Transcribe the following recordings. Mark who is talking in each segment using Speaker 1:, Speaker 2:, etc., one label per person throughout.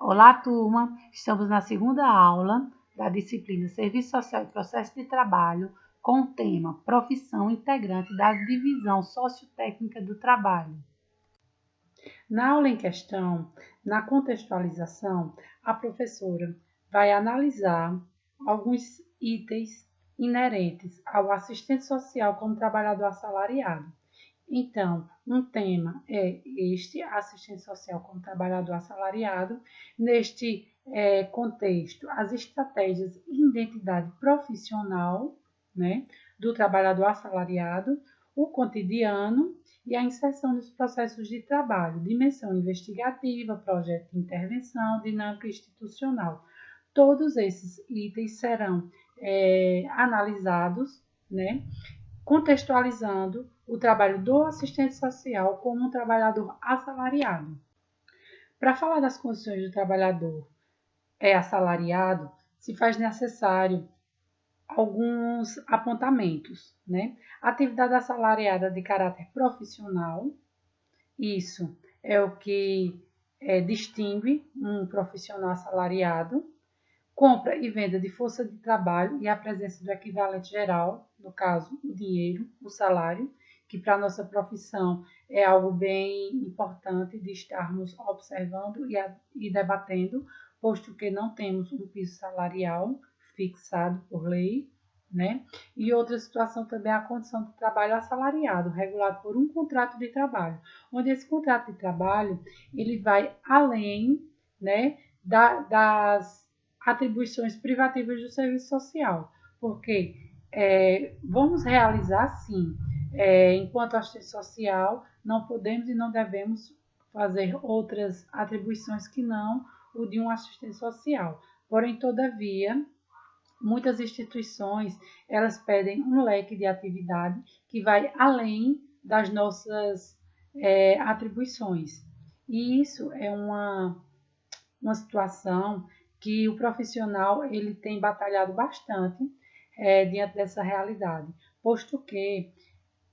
Speaker 1: Olá, turma! Estamos na segunda aula da disciplina Serviço Social e Processo de Trabalho com o tema Profissão Integrante da Divisão Sociotécnica do Trabalho. Na aula em questão, na contextualização, a professora vai analisar alguns itens inerentes ao assistente social como trabalhador assalariado. Então, um tema é este, assistente social como trabalhador assalariado. Neste contexto, as estratégias e identidade profissional, né, do trabalhador assalariado, o cotidiano e a inserção nos processos de trabalho, dimensão investigativa, projeto de intervenção, dinâmica institucional. Todos esses itens serão analisados, né, contextualizando o trabalho do assistente social como um trabalhador assalariado. Para falar das condições do trabalhador assalariado, se faz necessário alguns apontamentos, né? Atividade assalariada de caráter profissional, isso é o que distingue um profissional assalariado. Compra e venda de força de trabalho e a presença do equivalente geral, no caso, o dinheiro, o salário, que para a nossa profissão é algo bem importante de estarmos observando e debatendo, posto que não temos um piso salarial fixado por lei, né? E outra situação também é a condição de trabalho assalariado, regulado por um contrato de trabalho, onde esse contrato de trabalho ele vai além, né, das atribuições privativas do serviço social, porque vamos realizar sim, enquanto assistente social, não podemos e não devemos fazer outras atribuições que não o de um assistente social. Porém, todavia, muitas instituições, elas pedem um leque de atividade que vai além das nossas atribuições. E isso é uma situação que o profissional ele tem batalhado bastante diante dessa realidade, posto que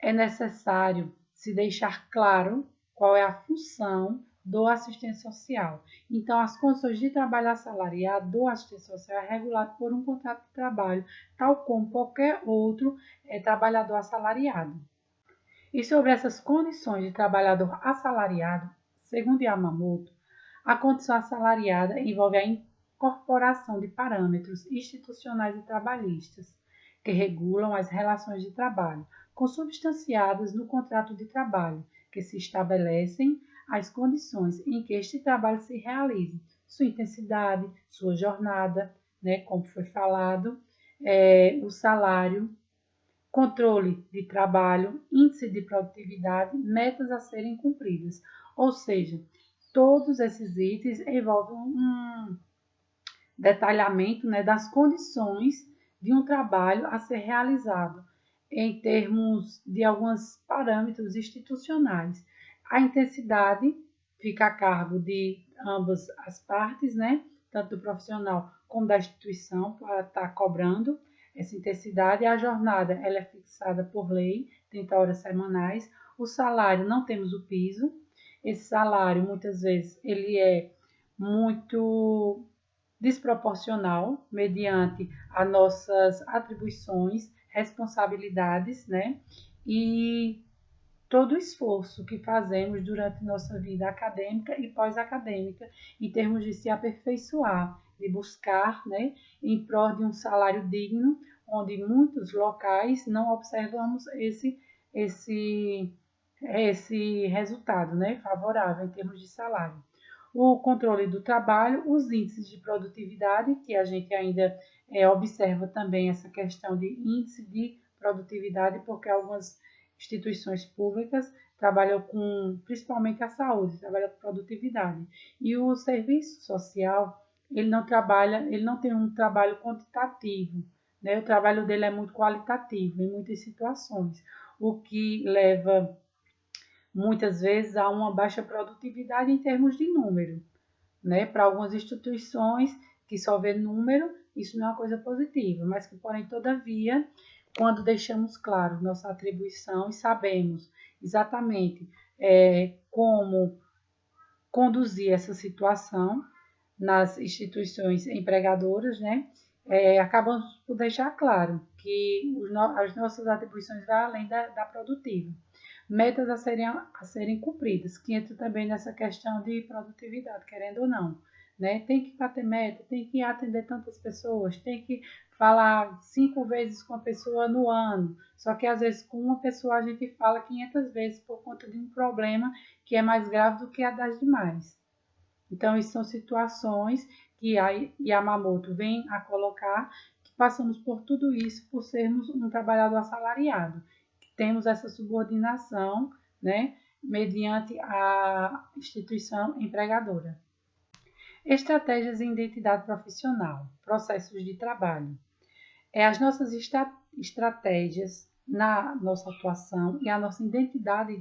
Speaker 1: é necessário se deixar claro qual é a função do assistente social. Então, as condições de trabalho assalariado do assistente social é regulado por um contrato de trabalho, tal como qualquer outro trabalhador assalariado. E sobre essas condições de trabalhador assalariado, segundo Yamamoto, a condição assalariada envolve a incorporação de parâmetros institucionais e trabalhistas que regulam as relações de trabalho, consubstanciadas no contrato de trabalho, que se estabelecem as condições em que este trabalho se realiza, sua intensidade, sua jornada, né, como foi falado, o salário, controle de trabalho, índice de produtividade, metas a serem cumpridas. Ou seja, todos esses itens envolvem um detalhamento, né, das condições de um trabalho a ser realizado em termos de alguns parâmetros institucionais. A intensidade fica a cargo de ambas as partes, né, tanto do profissional como da instituição, para estar cobrando essa intensidade. A jornada ela é fixada por lei, 30 horas semanais. O salário, não temos o piso. Esse salário, muitas vezes, ele é muito desproporcional mediante as nossas atribuições, responsabilidades, né? E todo o esforço que fazemos durante nossa vida acadêmica e pós-acadêmica, em termos de se aperfeiçoar, de buscar, né, em prol de um salário digno, onde em muitos locais não observamos esse resultado, né, favorável em termos de salário. O controle do trabalho, os índices de produtividade, que a gente ainda observa também essa questão de índice de produtividade, porque algumas instituições públicas trabalham com, principalmente a saúde, trabalham com produtividade. E o serviço social, ele não tem um trabalho quantitativo, né? O trabalho dele é muito qualitativo em muitas situações, o que leva muitas vezes há uma baixa produtividade em termos de número, né? Para algumas instituições que só vê número, isso não é uma coisa positiva, mas que, porém, todavia, quando deixamos claro nossa atribuição e sabemos exatamente como conduzir essa situação, nas instituições empregadoras, né, acabamos por deixar claro que as nossas atribuições vão além da produtiva. Metas a serem cumpridas, que entra também nessa questão de produtividade, querendo ou não. Né? Tem que bater meta, tem que atender tantas pessoas, tem que falar 5 vezes com a pessoa no ano. Só que às vezes com uma pessoa a gente fala 500 vezes por conta de um problema que é mais grave do que a das demais. Então, isso são situações que a Yamamoto vem a colocar, que passamos por tudo isso por sermos um trabalhador assalariado. Temos essa subordinação, né, mediante a instituição empregadora. Estratégias e identidade profissional, processos de trabalho. As nossas estratégias na nossa atuação e a nossa identidade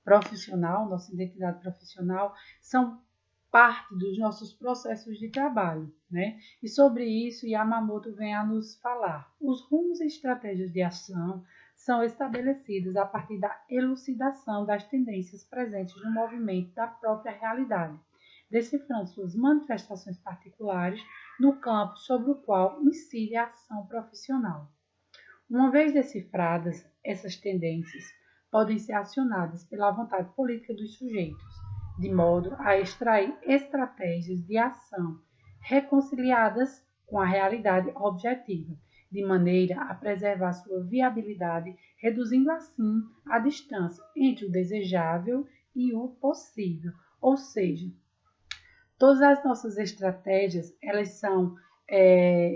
Speaker 1: profissional são parte dos nossos processos de trabalho, né? E sobre isso, Yamamoto vem a nos falar. Os rumos e estratégias de ação são estabelecidos a partir da elucidação das tendências presentes no movimento da própria realidade, decifrando suas manifestações particulares no campo sobre o qual incide a ação profissional. Uma vez decifradas, essas tendências podem ser acionadas pela vontade política dos sujeitos, de modo a extrair estratégias de ação reconciliadas com a realidade objetiva, de maneira a preservar sua viabilidade, reduzindo assim a distância entre o desejável e o possível. Ou seja, todas as nossas estratégias, elas são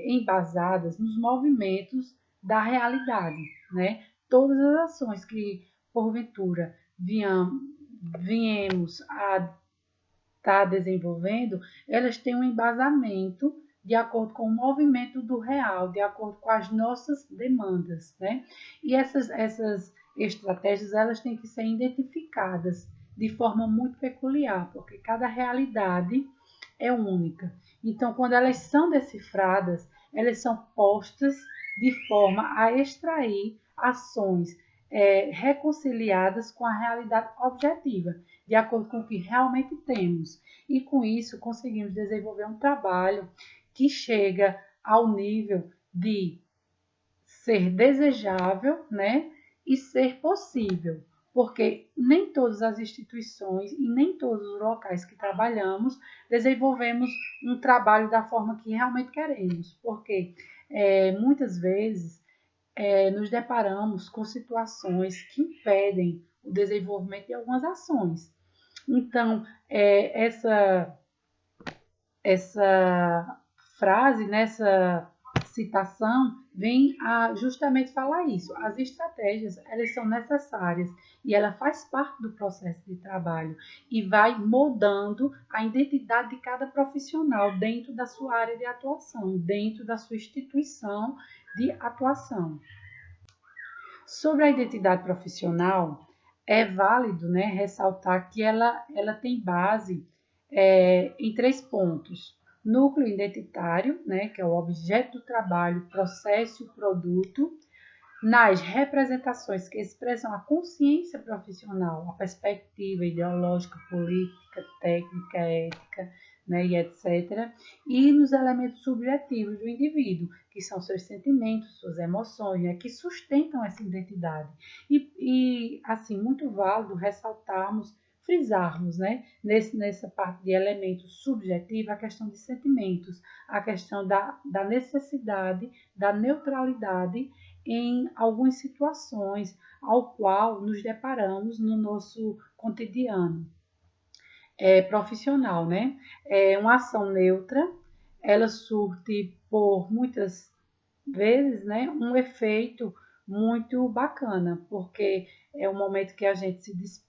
Speaker 1: embasadas nos movimentos da realidade, né? Todas as ações que, porventura, viemos a estar desenvolvendo, elas têm um embasamento de acordo com o movimento do real, de acordo com as nossas demandas, né? E essas estratégias, elas têm que ser identificadas de forma muito peculiar, porque cada realidade é única. Então, quando elas são decifradas, elas são postas de forma a extrair ações reconciliadas com a realidade objetiva, de acordo com o que realmente temos. E com isso conseguimos desenvolver um trabalho que chega ao nível de ser desejável, né, e ser possível, porque nem todas as instituições e nem todos os locais que trabalhamos desenvolvemos um trabalho da forma que realmente queremos, porque muitas vezes nos deparamos com situações que impedem o desenvolvimento de algumas ações. Então, essa frase, nessa citação, vem a justamente falar isso. As estratégias, elas são necessárias e ela faz parte do processo de trabalho e vai moldando a identidade de cada profissional dentro da sua área de atuação, dentro da sua instituição de atuação. Sobre a identidade profissional, é válido, né, ressaltar que ela tem base em 3 pontos. Núcleo identitário, né, que é o objeto do trabalho, processo e produto, nas representações que expressam a consciência profissional, a perspectiva ideológica, política, técnica, ética, né, e etc. E nos elementos subjetivos do indivíduo, que são seus sentimentos, suas emoções, né, que sustentam essa identidade. E assim, muito válido ressaltarmos, frisarmos, né, nessa parte de elementos subjetivos, a questão de sentimentos, a questão da necessidade, da neutralidade em algumas situações ao qual nos deparamos no nosso cotidiano profissional, né? Uma ação neutra, ela surte por muitas vezes, né, um efeito muito bacana, porque é um momento que a gente se despede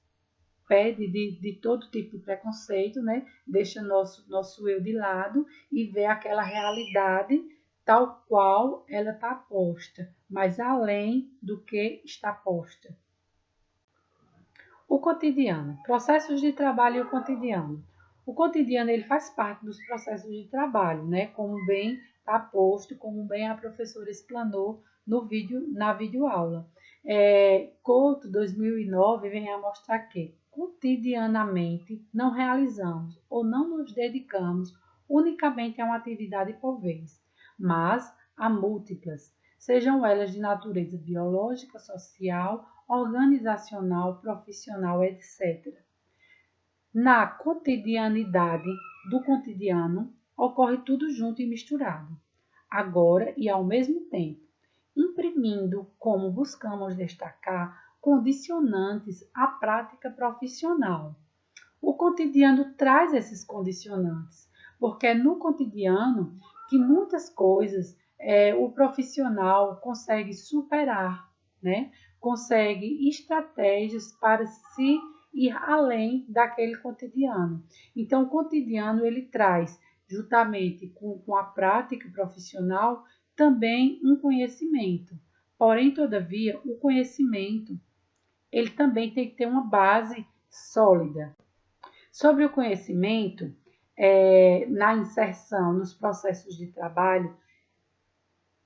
Speaker 1: de todo tipo de preconceito, né? Deixa nosso eu de lado e vê aquela realidade tal qual ela está posta, mas além do que está posta. O cotidiano, processos de trabalho e o cotidiano. O cotidiano ele faz parte dos processos de trabalho, né? Como bem está posto, como bem a professora explanou na videoaula. Couto 2009 vem a mostrar que cotidianamente não realizamos ou não nos dedicamos unicamente a uma atividade por vez, mas a múltiplas, sejam elas de natureza biológica, social, organizacional, profissional, etc. Na cotidianidade do cotidiano, ocorre tudo junto e misturado, agora e ao mesmo tempo, imprimindo, como buscamos destacar, condicionantes à prática profissional. O cotidiano traz esses condicionantes, porque é no cotidiano que muitas coisas o profissional consegue superar, né? Consegue estratégias para se ir além daquele cotidiano. Então, o cotidiano ele traz, juntamente com a prática profissional, também um conhecimento. Porém, todavia, o conhecimento ele também tem que ter uma base sólida. Sobre o conhecimento, na inserção nos processos de trabalho,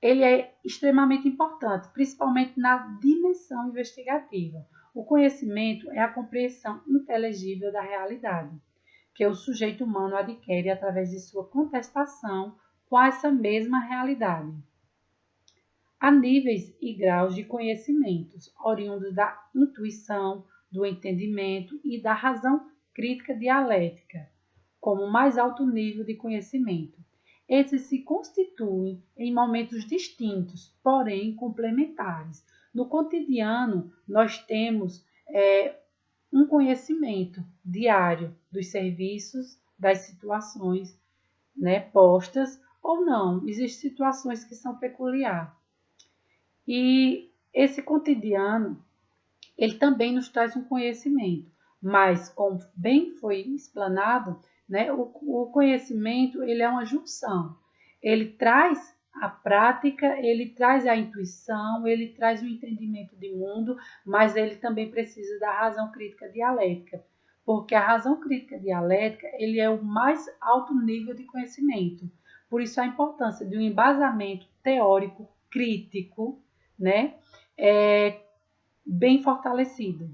Speaker 1: ele é extremamente importante, principalmente na dimensão investigativa. O conhecimento é a compreensão inteligível da realidade, que o sujeito humano adquire através de sua contestação com essa mesma realidade. Há níveis e graus de conhecimentos, oriundos da intuição, do entendimento e da razão crítica dialética, como mais alto nível de conhecimento. Esses se constituem em momentos distintos, porém complementares. No cotidiano, nós temos um conhecimento diário dos serviços, das situações, né, postas ou não. Existem situações que são peculiares. E esse cotidiano, ele também nos traz um conhecimento, mas como bem foi explanado, né, o conhecimento ele é uma junção. Ele traz a prática, ele traz a intuição, ele traz o entendimento de mundo, mas ele também precisa da razão crítica dialética, porque a razão crítica dialética ele é o mais alto nível de conhecimento. Por isso a importância de um embasamento teórico crítico, né, bem fortalecido.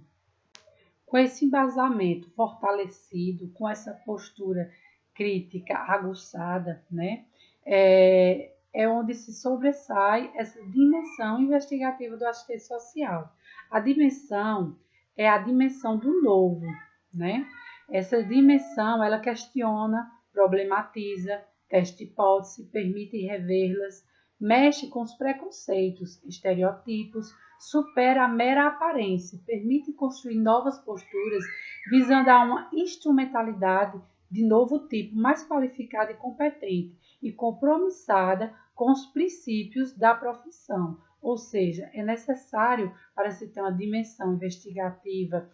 Speaker 1: Com esse embasamento fortalecido, com essa postura crítica aguçada, né, é onde se sobressai essa dimensão investigativa do assistente social. A dimensão é a dimensão do novo, né? Essa dimensão, ela questiona, problematiza, testa hipóteses, permite revê-las, mexe com os preconceitos, estereotipos, supera a mera aparência, permite construir novas posturas visando a uma instrumentalidade de novo tipo, mais qualificada e competente e compromissada com os princípios da profissão. Ou seja, é necessário, para se ter uma dimensão investigativa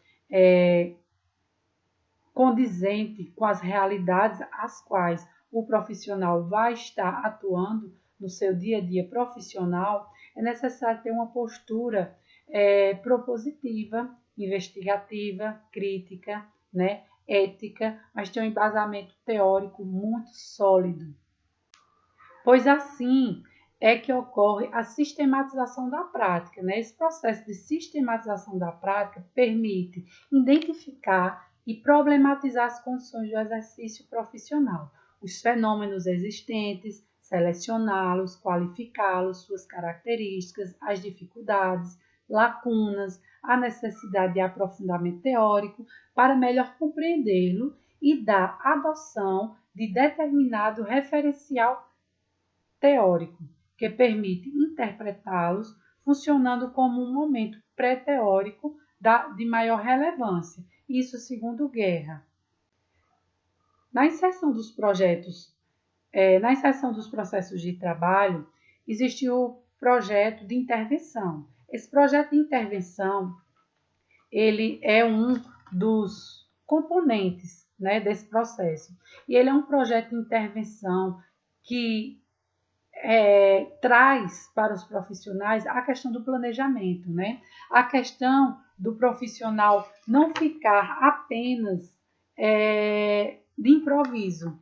Speaker 1: condizente com as realidades às quais o profissional vai estar atuando no seu dia a dia profissional, é necessário ter uma postura propositiva, investigativa, crítica, né, ética, mas ter um embasamento teórico muito sólido. Pois assim é que ocorre a sistematização da prática, né? Esse processo de sistematização da prática permite identificar e problematizar as condições do exercício profissional, os fenômenos existentes, selecioná-los, qualificá-los, suas características, as dificuldades, lacunas, a necessidade de aprofundamento teórico para melhor compreendê-lo e dar adoção de determinado referencial teórico, que permite interpretá-los, funcionando como um momento pré-teórico de maior relevância, isso segundo Guerra. Na inserção dos processos de trabalho, existe o projeto de intervenção. Esse projeto de intervenção, ele é um dos componentes, né, desse processo. E ele é um projeto de intervenção que traz para os profissionais a questão do planejamento, né? A questão do profissional não ficar apenas de improviso,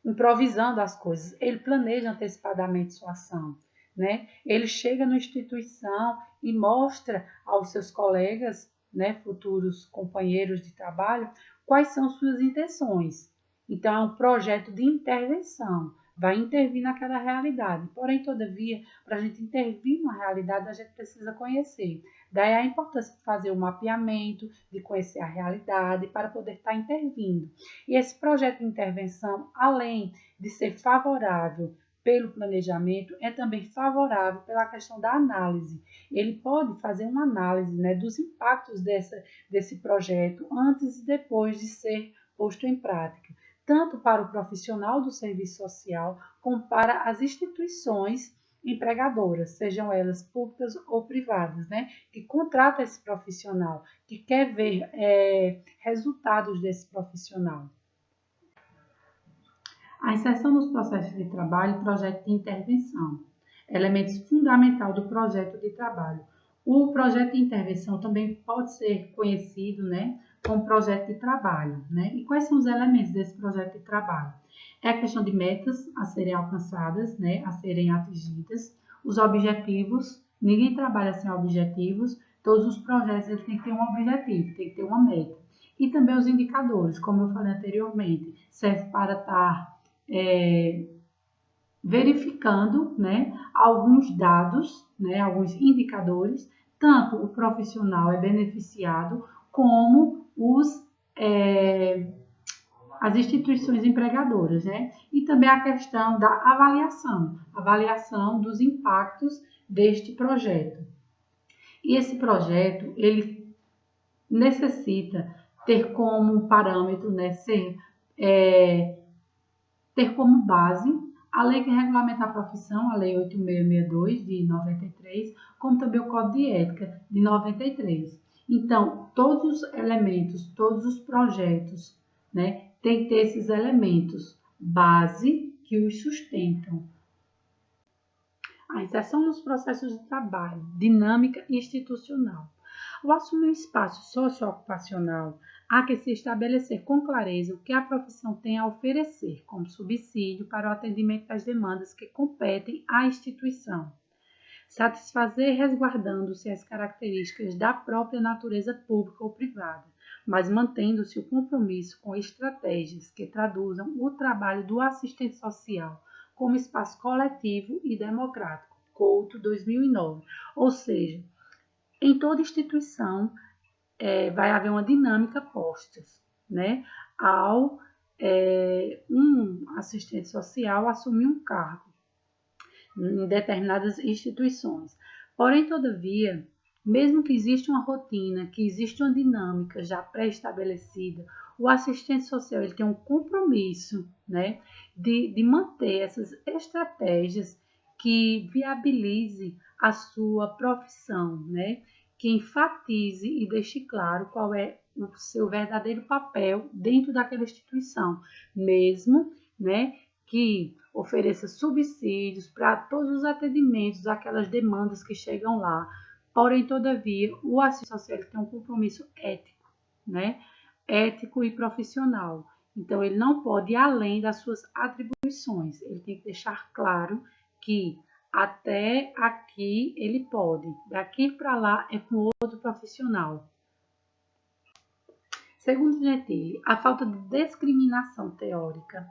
Speaker 1: improvisando as coisas. Ele planeja antecipadamente sua ação, né? Ele chega na instituição e mostra aos seus colegas, né, futuros companheiros de trabalho, quais são suas intenções. Então, é um projeto de intervenção, vai intervir naquela realidade. Porém, todavia, para a gente intervir numa realidade, a gente precisa conhecer. Daí a importância de fazer o mapeamento, de conhecer a realidade, para poder estar intervindo. E esse projeto de intervenção, além de ser favorável pelo planejamento, é também favorável pela questão da análise. Ele pode fazer uma análise, né, dos impactos desse projeto antes e depois de ser posto em prática, tanto para o profissional do serviço social, como para as instituições empregadoras, sejam elas públicas ou privadas, né, que contratam esse profissional, que quer ver resultados desse profissional. A inserção nos processos de trabalho e projeto de intervenção. Elementos fundamentais do projeto de trabalho. O projeto de intervenção também pode ser conhecido, né, como projeto de trabalho, né? E quais são os elementos desse projeto de trabalho? É a questão de metas a serem alcançadas, né, a serem atingidas, os objetivos. Ninguém trabalha sem objetivos. Todos os projetos eles têm que ter um objetivo, tem que ter uma meta. E também os indicadores, como eu falei anteriormente, serve para estar verificando, né, alguns dados, né, alguns indicadores, tanto o profissional é beneficiado, como as instituições empregadoras, né? E também a questão da avaliação dos impactos deste projeto. E esse projeto, ele necessita ter como parâmetro, né, ter como base a lei que regulamenta a profissão, a Lei 8662 de 93, como também o Código de Ética de 93. Então, todos os elementos, todos os projetos, né, tem que ter esses elementos base que os sustentam. A inserção nos processos de trabalho, dinâmica institucional. Ao assumir o espaço socioocupacional, há que se estabelecer com clareza o que a profissão tem a oferecer como subsídio para o atendimento das demandas que competem à instituição. Satisfazer resguardando-se as características da própria natureza pública ou privada, mas mantendo-se o compromisso com estratégias que traduzam o trabalho do assistente social como espaço coletivo e democrático. Couto, 2009. Ou seja, em toda instituição vai haver uma dinâmica posta, né, ao um assistente social assumir um cargo em determinadas instituições. Porém, todavia, mesmo que exista uma rotina, que exista uma dinâmica já pré-estabelecida, o assistente social ele tem um compromisso, né, de manter essas estratégias que viabilize a sua profissão, né, que enfatize e deixe claro qual é o seu verdadeiro papel dentro daquela instituição, mesmo, né, que ofereça subsídios para todos os atendimentos, aquelas demandas que chegam lá. Porém, todavia, o assistente social tem um compromisso ético, né, ético e profissional. Então, ele não pode ir além das suas atribuições. Ele tem que deixar claro que até aqui ele pode, daqui para lá é com outro profissional. Segundo Gentili, a falta de discriminação teórica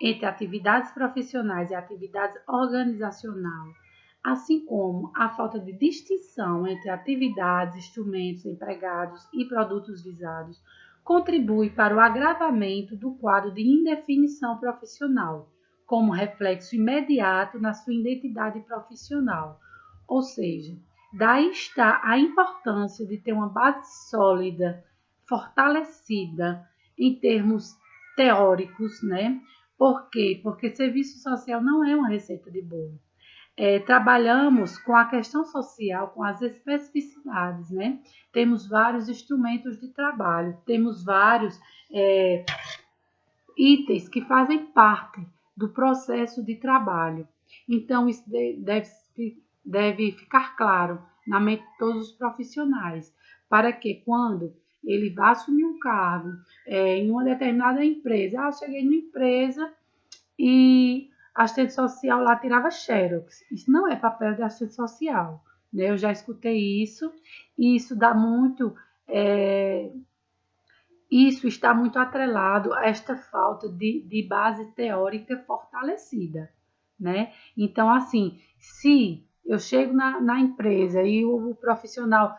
Speaker 1: entre atividades profissionais e atividades organizacionais, assim como a falta de distinção entre atividades, instrumentos, empregados e produtos visados, contribui para o agravamento do quadro de indefinição profissional, como reflexo imediato na sua identidade profissional. Ou seja, daí está a importância de ter uma base sólida, fortalecida em termos teóricos, né? Por quê? Porque serviço social não é uma receita de bolo. Trabalhamos com a questão social, com as especificidades, né? Temos vários instrumentos de trabalho, temos vários itens que fazem parte do processo de trabalho. Então, isso deve ficar claro na mente de todos os profissionais, para que quando ele vai assumir um cargo em uma determinada empresa, eu cheguei numa empresa e a assistente social lá tirava xerox. Isso não é papel de assistente social, né? Eu já escutei isso e isso dá muito isso está muito atrelado a esta falta de base teórica fortalecida, né? Então, assim, se eu chego na empresa e o profissional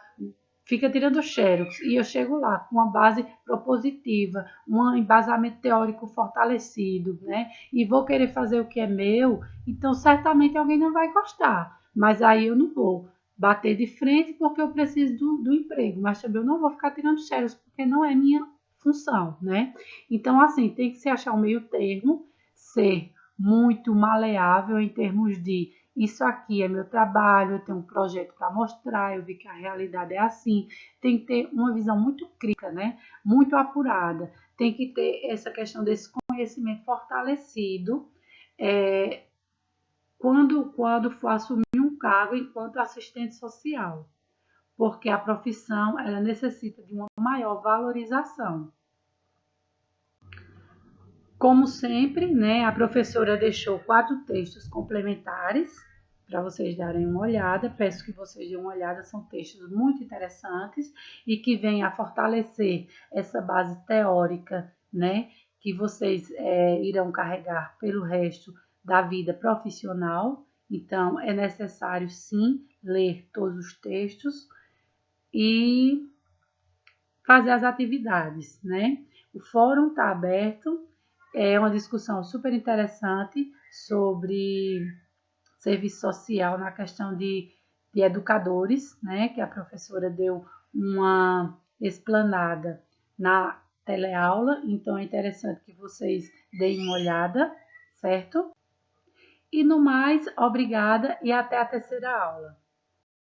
Speaker 1: fica tirando xerox e eu chego lá com uma base propositiva, um embasamento teórico fortalecido, né? E vou querer fazer o que é meu, então certamente alguém não vai gostar. Mas aí eu não vou bater de frente porque eu preciso do emprego, mas também eu não vou ficar tirando xerox porque não é minha função, né? Então, assim, tem que se achar um meio termo, ser muito maleável em termos de isso aqui é meu trabalho, eu tenho um projeto para mostrar, eu vi que a realidade é assim. Tem que ter uma visão muito crítica, né? Muito apurada. Tem que ter essa questão desse conhecimento fortalecido quando for assumir um cargo enquanto assistente social, porque a profissão ela necessita de uma maior valorização. Como sempre, né, a professora deixou 4 textos complementares para vocês darem uma olhada. Peço que vocês deem uma olhada, são textos muito interessantes e que vêm a fortalecer essa base teórica, né, que vocês irão carregar pelo resto da vida profissional. Então, é necessário sim ler todos os textos e fazer as atividades, né? O fórum está aberto, é uma discussão super interessante sobre serviço social na questão de educadores, né? Que a professora deu uma explanada na teleaula, então é interessante que vocês deem uma olhada, certo? E no mais, obrigada e até a terceira aula.